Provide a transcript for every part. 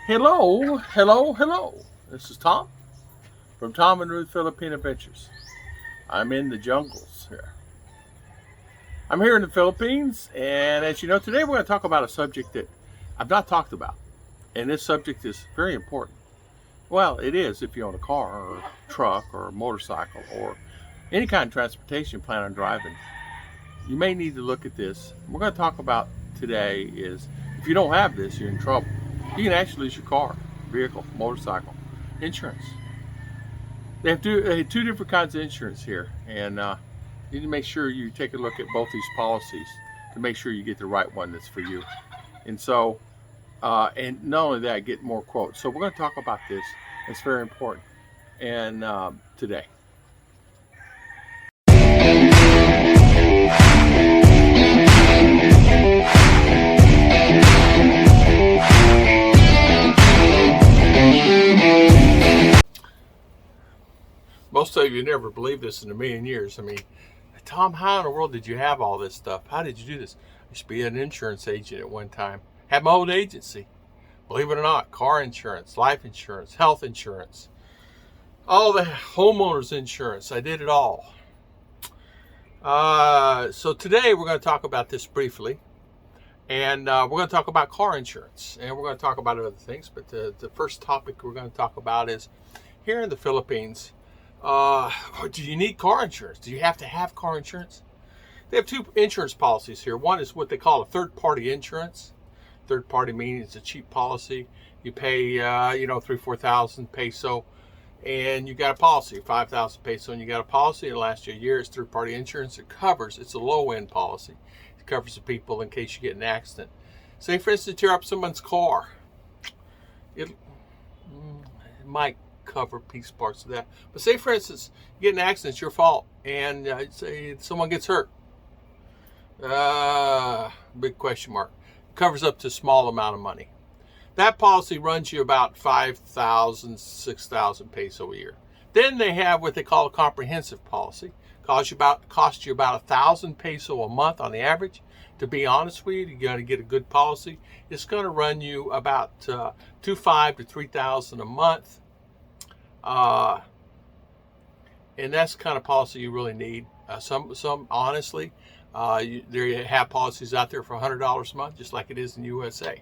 Hello, hello, hello. This is Tom from Tom and Ruth Philippine Adventures. I'm in the jungles here. I'm here in the Philippines, and as you know, today we're going to talk about a subject that I've not talked about. And this subject is very important. Well, it is if you own a car or a truck or a motorcycle or any kind of transportation you plan on driving. You may need to look at this. We're going to talk about today is if you don't have this, you're in trouble. You can actually lose your car, vehicle, motorcycle, insurance. They have two different kinds of insurance here, and you need to make sure you take a look at both these policies to make sure you get the right one that's for you. And so, and not only that, get more quotes. So we're going to talk about this. It's very important. And today. Most of you never believed this in a million years. I mean, Tom, how in the world did you have all this stuff? How did you do this? I used to be an insurance agent at one time. Had my own agency. Believe it or not, car insurance, life insurance, health insurance, all the homeowners insurance. I did it all. So today we're going to talk about this briefly. And we're going to talk about car insurance. And we're going to talk about other things. But the first topic we're going to talk about is here in the Philippines, do you need car insurance? Do you have to have car insurance? They have two insurance policies here. One is what they call a third-party insurance. Third-party meaning it's a cheap policy. You pay, 3,000-4,000 peso, and you got a policy, 5,000 peso, and you got a policy. It lasts you a year. It's third-party insurance. It covers. It's a low-end policy. It covers the people in case you get in an accident. Say, for instance, tear up someone's car. It might cover piece parts of that. But say, for instance, you get in an accident, it's your fault, and say someone gets hurt. Big question mark. Covers up to a small amount of money. That policy runs you about 5,000, 6,000 peso a year. Then they have what they call a comprehensive policy. Costs you about 1,000 peso a month on the average. To be honest with you got to get a good policy. It's going to run you about 2,500 to 3,000 a month. And that's the kind of policy you really need. Some honestly, there have policies out there for $100 a month, just like it is in the USA.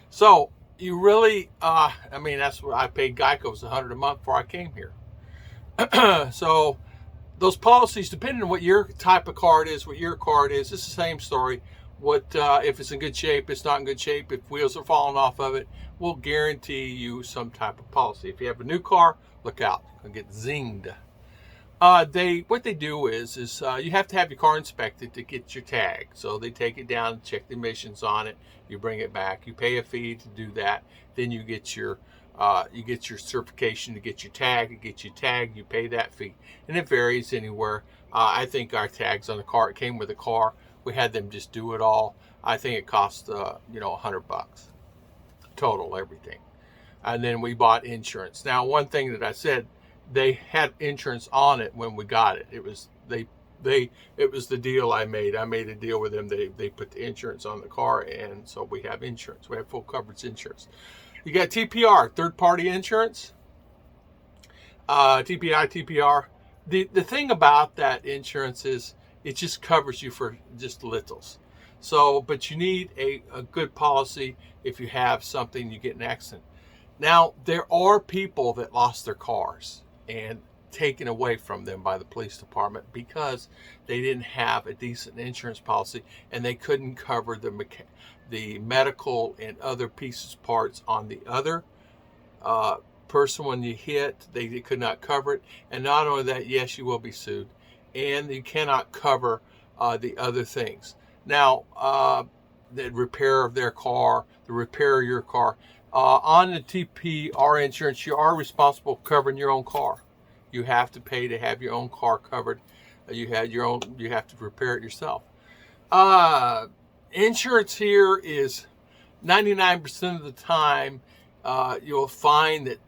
So you really, that's what I paid Geico's $100 a month before I came here. So those policies, depending on what your type of car it is, what your car it is, it's the same story. What if it's in good shape, it's not in good shape, if wheels are falling off of it, we'll guarantee you some type of policy. If you have a new car, look out, you'll get zinged. What they do is you have to have your car inspected to get your tag. So they take it down, check the emissions on it, you bring it back, you pay a fee to do that, then you get your certification to get your tag, you pay that fee, and it varies anywhere. I think our tags on the car, it came with the car. We had them just do it all. I think it cost $100 total, everything. And then we bought insurance. Now, one thing that I said, they had insurance on it when we got it. It was it was the deal I made. I made a deal with them. They put the insurance on the car, and so we have insurance. We have full coverage insurance. You got TPR, third party insurance. TPR. The thing about that insurance is it just covers you for just littles. So, but you need a good policy if you have something, you get an accident. Now, there are people that lost their cars and taken away from them by the police department because they didn't have a decent insurance policy and they couldn't cover the medical and other pieces, parts on the other person when you hit. They could not cover it. And not only that, yes, you will be sued. And you cannot cover the other things. Now, the repair of their car, the repair of your car. On the TPR insurance, you are responsible for covering your own car. You have to pay to have your own car covered. You have to repair it yourself. Insurance here is 99% of the time, you'll find that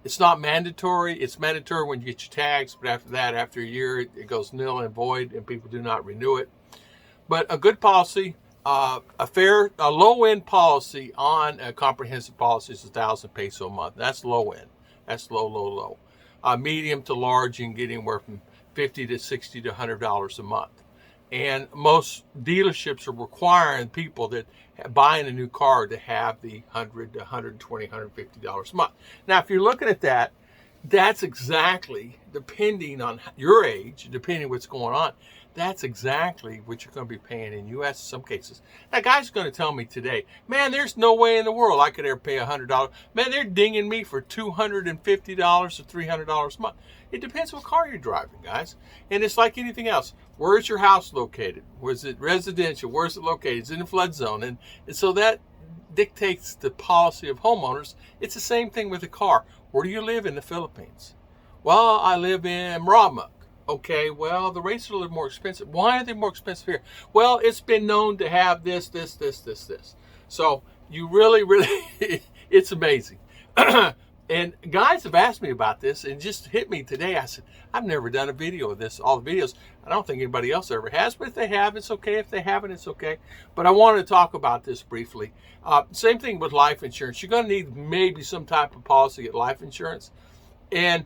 it's not mandatory. It's mandatory when you get your tags, but after that, after a year, it goes nil and void, and people do not renew it. But a good policy, a low-end policy on a comprehensive policy is 1,000 peso a month. That's low end. That's low, low, low. Medium to large, you can get anywhere from $50 to $60 to $100 a month. And most dealerships are requiring people that buying a new car to have the $100 to $120, $150 a month. Now, if you're looking at that, that's exactly, depending on your age, depending what's going on, that's exactly what you're going to be paying in U.S. in some cases. That guy's going to tell me today, man, there's no way in the world I could ever pay $100. Man, they're dinging me for $250 to $300 a month. It depends what car you're driving, guys. And it's like anything else. Where's your house located? Where's it residential? Where's it located? It's in a flood zone. And so that dictates the policy of homeowners. It's the same thing with a car. Where do you live in the Philippines? Well, I live in Mramuk. Okay, well, the rates are a little more expensive. Why are they more expensive here? Well, it's been known to have this. So you really, it's amazing. And guys have asked me about this and just hit me today. I said, I've never done a video of this, all the videos. I don't think anybody else ever has, but if they have, it's okay. If they haven't, it's okay. But I wanted to talk about this briefly. Same thing with life insurance. You're going to need maybe some type of policy to get life insurance. And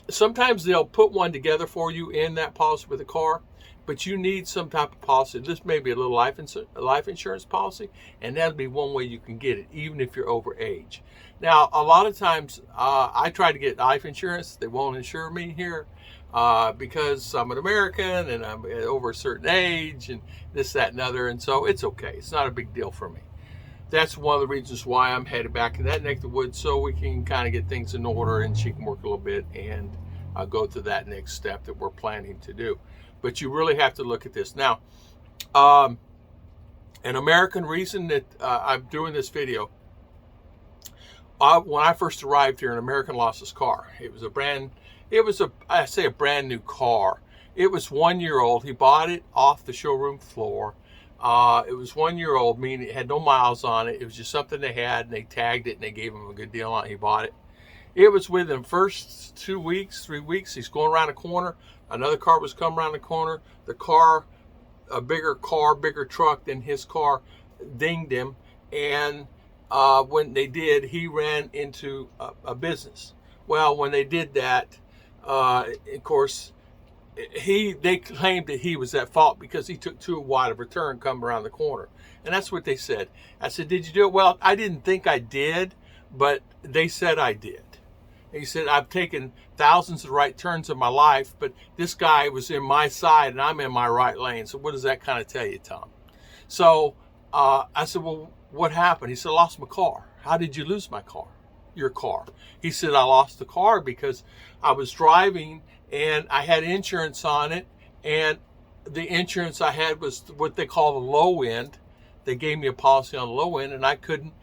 sometimes they'll put one together for you in that policy with a car, but you need some type of policy. This may be a little life insurance policy, and that'll be one way you can get it, even if you're over age. Now, a lot of times I try to get life insurance. They won't insure me here because I'm an American and I'm over a certain age and this, that, and other. And so it's okay. It's not a big deal for me. That's one of the reasons why I'm headed back in that neck of the woods, so we can kind of get things in order and she can work a little bit and go to that next step that we're planning to do. But you really have to look at this. Now, an American reason that I'm doing this video, when I first arrived here, an American lost his car. It was a brand new car. It was 1 year old. He bought it off the showroom floor. It was 1 year old, meaning it had no miles on it. It was just something they had, and they tagged it, and they gave him a good deal on it. He bought it. It was within the first 2 weeks, 3 weeks, he's going around a corner. Another car was coming around the corner. The car, bigger truck than his car, dinged him. And when they did, he ran into a business. Well, when they did that, of course, they claimed that he was at fault because he took too wide of a turn coming around the corner. And that's what they said. I said, did you do it? Well, I didn't think I did, but they said I did. And he said, I've taken thousands of right turns in my life, but this guy was in my side and I'm in my right lane. So what does that kind of tell you, Tom? So I said, well, what happened? He said, I lost my car. How did you lose my car? Your car. He said, I lost the car because I was driving and I had insurance on it, and the insurance I had was what they call the low end. They gave me a policy on the low end, and I couldn't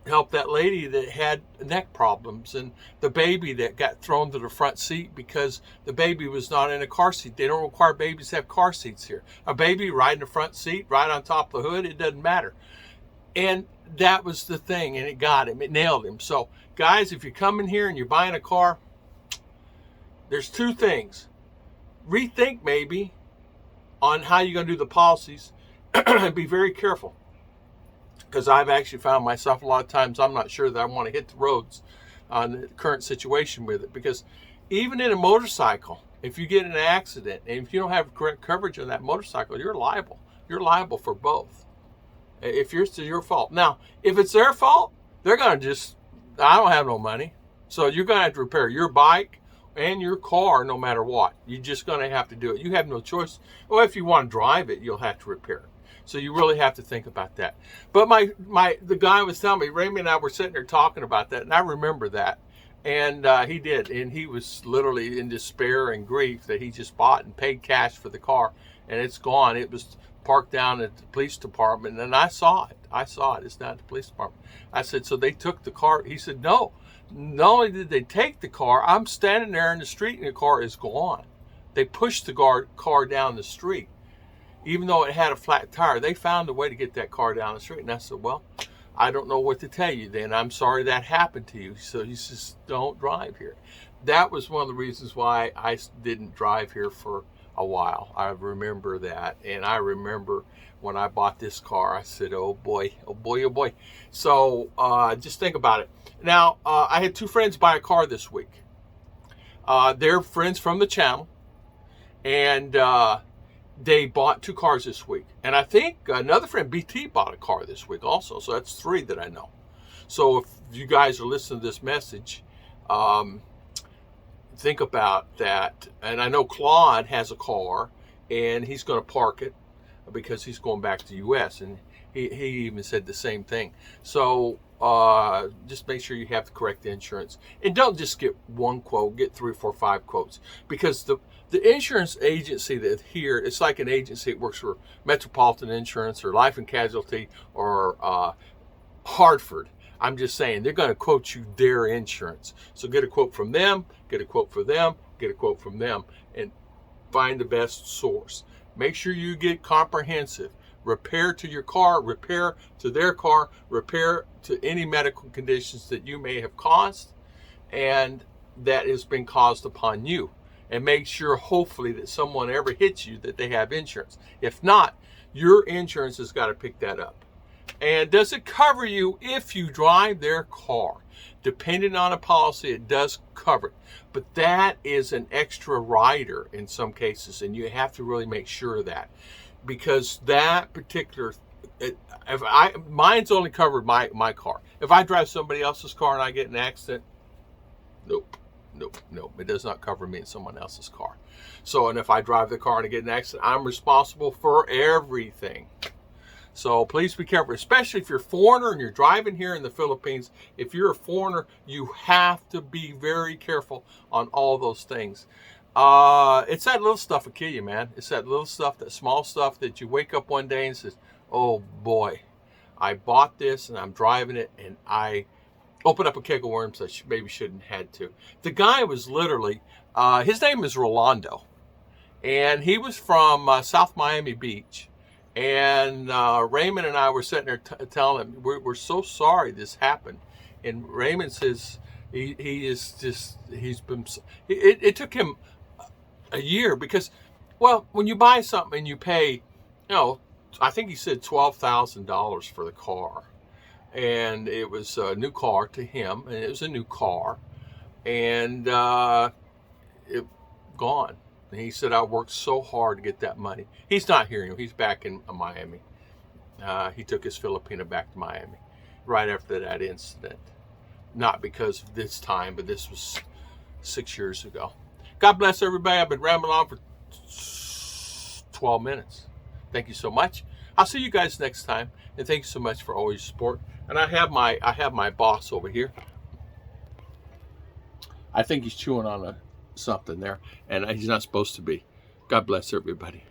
help that lady that had neck problems and the baby that got thrown to the front seat because the baby was not in a car seat. They don't require babies to have car seats here. A baby right in the front seat, right on top of the hood, it doesn't matter. And that was the thing, and it got him. It nailed him. So, guys, if you're coming here and you're buying a car, there's two things. Rethink maybe on how you're going to do the policies and be very careful. Because I've actually found myself a lot of times I'm not sure that I want to hit the roads on the current situation with it. Because even in a motorcycle, if you get in an accident and if you don't have correct coverage on that motorcycle, you're liable. You're liable for both. If it's your fault. Now, if it's their fault, they're going to I don't have no money. So you're going to have to repair your bike and your car no matter what. You're just going to have to do it. You have no choice. Well, if you want to drive it, you'll have to repair it. So you really have to think about that. But the guy was telling me, Raymond and I were sitting there talking about that, and I remember that. And he did. And he was literally in despair and grief that he just bought and paid cash for the car, and it's gone. It was parked down at the police department, and I saw it. It's not the police department. I said, so they took the car? He said, no. Not only did they take the car, I'm standing there in the street and the car is gone. They pushed the car down the street. Even though it had a flat tire, they found a way to get that car down the street. And I said, well, I don't know what to tell you then. I'm sorry that happened to you. So he says, don't drive here. That was one of the reasons why I didn't drive here for a while. I remember that. And I remember when I bought this car, I said, oh boy, oh boy, oh boy. So just think about it. Now, I had 2 friends buy a car this week. They're friends from the channel. And they bought 2 cars this week. And I think another friend, BT, bought a car this week also. So that's 3 that I know. So if you guys are listening to this message, think about that. And I know Claude has a car, and he's going to park it because he's going back to the U.S. And he even said the same thing. So just make sure you have the correct insurance. And don't just get 1 quote, get 3, 4, 5 quotes. Because the insurance agency that here, it's like an agency that works for Metropolitan Insurance or Life and Casualty or Hartford. I'm just saying, they're going to quote you their insurance. So get a quote from them, get a quote for them, get a quote from them, and find the best source. Make sure you get comprehensive. Repair to your car, repair to their car, repair to any medical conditions that you may have caused and that has been caused upon you. And make sure, hopefully, that someone ever hits you that they have insurance. If not, your insurance has got to pick that up. And does it cover you if you drive their car? Depending on a policy, it does cover it. But that is an extra rider in some cases, and you have to really make sure of that. Because that particular, mine's only covered my car. If I drive somebody else's car and I get in an accident, nope, it does not cover me in someone else's car. So, and if I drive the car and I get in an accident, I'm responsible for everything. So please be careful, especially if you're a foreigner and you're driving here in the Philippines. If you're a foreigner, you have to be very careful on all those things. It's that little stuff that kill you, man. It's that little stuff, that small stuff that you wake up one day and says, oh boy, I bought this and I'm driving it and I opened up a keg of worms I maybe shouldn't have had to. The guy was literally, his name is Rolando, and he was from South Miami Beach. And Raymond and I were sitting there telling him, we're so sorry this happened. And Raymond says it took him a year because, well, when you buy something and you pay, I think he said $12,000 for the car. And it was a new car to him, and it was a new car. And it gone. And he said, I worked so hard to get that money. He's not here anymore. He's back in Miami. He took his Filipina back to Miami right after that incident. Not because of this time, but this was 6 years ago. God bless everybody. I've been rambling on for 12 minutes. Thank you so much. I'll see you guys next time. And thank you so much for all your support. And I have my boss over here. I think he's chewing on something there, and he's not supposed to be. God bless everybody.